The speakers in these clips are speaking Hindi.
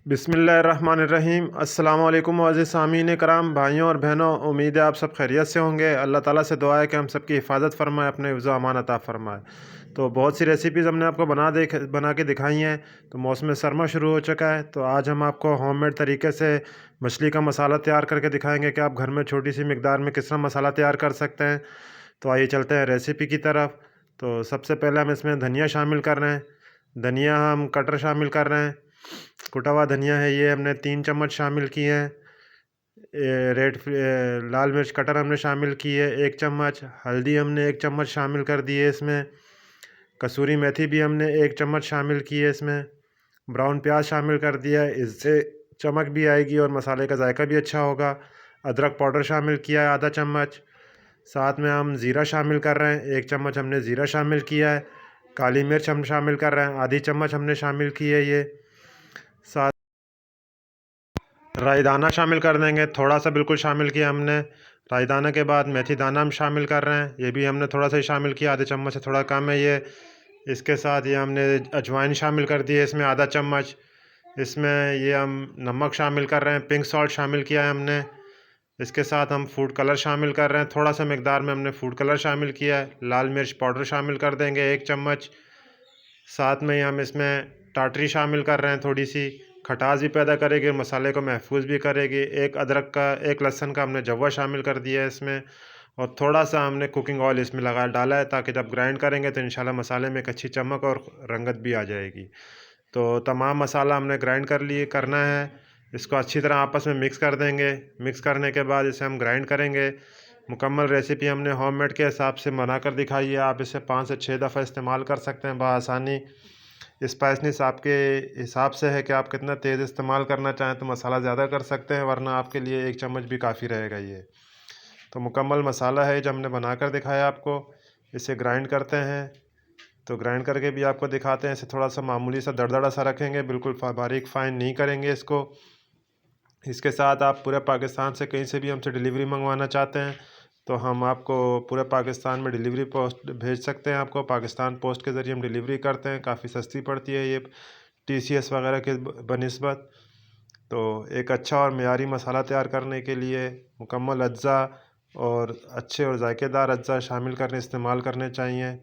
बिस्मिल्लाहिर्रहमानिर्रहीम। अस्सलाम वालेकुम मुअज़्ज़िज़ सामीन कराम, भाइयों और बहनों, उम्मीद है आप सब खैरियत से होंगे। अल्लाह ताला से दुआ है कि हम सब की हिफाज़त फ़रमाए, अपने हिफ्ज़ व अमान अता फ़रमाए। तो बहुत सी रेसिपीज़ हमने आपको बना के दिखाई हैं। तो मौसम सरमा शुरू हो चुका है, तो आज हम आपको होममेड तरीके से मछली का मसाला तैयार करके दिखाएँगे कि आप घर में छोटी सी मिक़दार में किस तरह मसाला तैयार कर सकते हैं। तो आइए चलते हैं रेसिपी की तरफ। तो सबसे पहले हम इसमें धनिया शामिल कर रहे हैं। धनिया हम कटर शामिल कर रहे हैं। कुटा हुआ धनिया है, ये हमने 3 चम्मच शामिल किए हैं। लाल मिर्च कटर हमने शामिल की है 1 चम्मच। हल्दी हमने 1 चम्मच शामिल कर दी है इसमें। कसूरी मेथी भी हमने 1 चम्मच शामिल की है इसमें। ब्राउन प्याज शामिल कर दिया है, इससे चमक भी आएगी और मसाले का जायका भी अच्छा होगा। अदरक पाउडर शामिल किया है आधा चम्मच। साथ में हम ज़ीरा शामिल कर रहे हैं, 1 चम्मच हमने ज़ीरा शामिल किया है। काली मिर्च हम शामिल कर रहे हैं, आधी चम्मच हमने शामिल की है ये। साथ राई दाना शामिल कर देंगे, थोड़ा सा बिल्कुल शामिल किया हमने। राई दाना के बाद मेथी दाना हम शामिल कर रहे हैं, ये भी हमने थोड़ा सा ही शामिल किया, आधे चम्मच से थोड़ा कम है ये। इसके साथ ये हमने अजवाइन शामिल कर दी है इसमें आधा चम्मच। इसमें ये हम नमक शामिल कर रहे हैं, पिंक सॉल्ट शामिल किया है हमने। इसके साथ हम फूड कलर शामिल कर रहे हैं, थोड़ा सा मिकदार में हमने फूड कलर शामिल किया है। लाल मिर्च पाउडर शामिल कर देंगे 1 चम्मच। साथ में ही हम इसमें टाटरी शामिल कर रहे हैं, थोड़ी सी खटास भी पैदा करेगी, मसाले को महफूज भी करेगी। एक लहसुन का हमने जवा शामिल कर दिया है इसमें, और थोड़ा सा हमने कुकिंग ऑयल इसमें डाला है, ताकि जब ग्राइंड करेंगे तो इंशाल्लाह मसाले में एक अच्छी चमक और रंगत भी आ जाएगी। तो तमाम मसाला हमने ग्राइंड करना है। इसको अच्छी तरह आपस में मिक्स कर देंगे। मिक्स करने के बाद इसे हम ग्राइंड करेंगे। मुकम्मल रेसिपी हमने होममेड के हिसाब से बनाकर दिखाई है, आप इसे 5 से 6 दफ़ा इस्तेमाल कर सकते हैं बआसानी। स्पाइसनेस आपके हिसाब से है कि आप कितना तेज़ इस्तेमाल करना चाहें तो मसाला ज़्यादा कर सकते हैं, वरना आपके लिए 1 चम्मच भी काफ़ी रहेगा ये। तो मुकम्मल मसाला है जो हमने बनाकर दिखाया आपको। इसे ग्राइंड करते हैं, तो ग्राइंड करके भी आपको दिखाते हैं। इसे थोड़ा सा मामूली सा दरदरा सा रखेंगे, बिल्कुल बारीक फ़ाइन नहीं करेंगे इसको। इसके साथ आप पूरे पाकिस्तान से कहीं से भी हमसे डिलीवरी मंगवाना चाहते हैं तो हम आपको पूरे पाकिस्तान में डिलीवरी पोस्ट भेज सकते हैं। आपको पाकिस्तान पोस्ट के ज़रिए हम डिलीवरी करते हैं, काफ़ी सस्ती पड़ती है ये टीसीएस वगैरह के बनिस्बत। तो एक अच्छा और मेयारी मसाला तैयार करने के लिए मुकम्मल अज्जा और अच्छे और जायकेदार अज्जा शामिल करने इस्तेमाल करने चाहिए।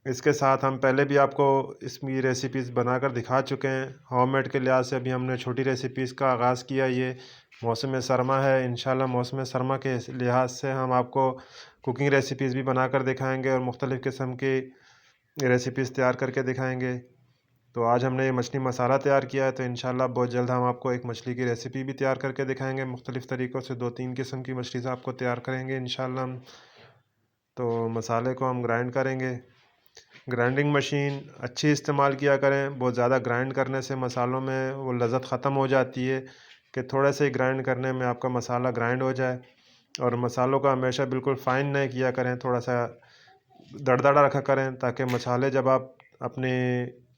इसके साथ हम पहले भी आपको इसकी रेसिपीज़ बनाकर दिखा चुके हैं। होममेड के लिहाज से अभी हमने छोटी रेसिपीज़ का आगाज़ किया। ये मौसम सरमा है, इंशाल्लाह मौसम सरमा के लिहाज से हम आपको कुकिंग रेसिपीज़ भी बनाकर दिखाएंगे और मुख्तलिफ़ किस्म की रेसिपीज़ तैयार करके दिखाएंगे। तो आज हमने ये मछली मसाला तैयार किया है, तो इंशाल्लाह बहुत जल्द हम आपको एक मछली की रेसिपी भी तैयार करके दिखाएंगे। मुख्तलिफ़ तरीक़ों से 2-3 किस्म की मछली से आपको तैयार करेंगे इंशाल्लाह हम। तो मसाले को हम ग्राइंड करेंगे। ग्राइंडिंग मशीन अच्छी इस्तेमाल किया करें, बहुत ज़्यादा ग्राइंड करने से मसालों में वो लज़्ज़त ख़त्म हो जाती है, कि थोड़े से ही ग्राइंड करने में आपका मसाला ग्राइंड हो जाए। और मसालों का हमेशा बिल्कुल फ़ाइन नहीं किया करें, थोड़ा सा दरदरा रखा करें, ताकि मसाले जब आप अपनी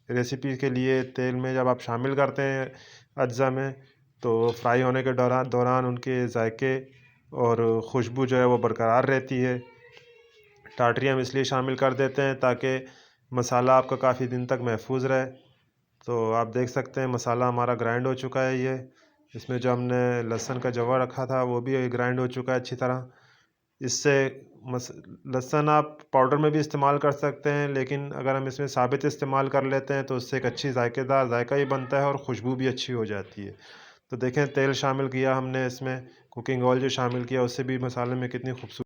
रेसिपी के लिए तेल में जब आप शामिल करते हैं अज्जा में, तो फ्राई होने के दौरान उनके जायके और खुशबू जो है वो बरकरार रहती है। टाटरी हम इसलिए शामिल कर देते हैं ताकि मसाला आपका काफ़ी दिन तक महफूज रहे। तो आप देख सकते हैं मसाला हमारा ग्राइंड हो चुका है ये। इसमें जो हमने लहसुन का जवा रखा था वो भी ग्राइंड हो चुका है अच्छी तरह। इससे लहसुन आप पाउडर में भी इस्तेमाल कर सकते हैं, लेकिन अगर हम इसमें साबित इस्तेमाल कर लेते हैं तो उससे एक अच्छी जायकेदार जायका ही बनता है और खुशबू भी अच्छी हो जाती है। तो देखें तेल शामिल किया हमने इसमें, कुकिंग ऑयल जो शामिल किया उससे भी मसाले में कितनी खूबसूरत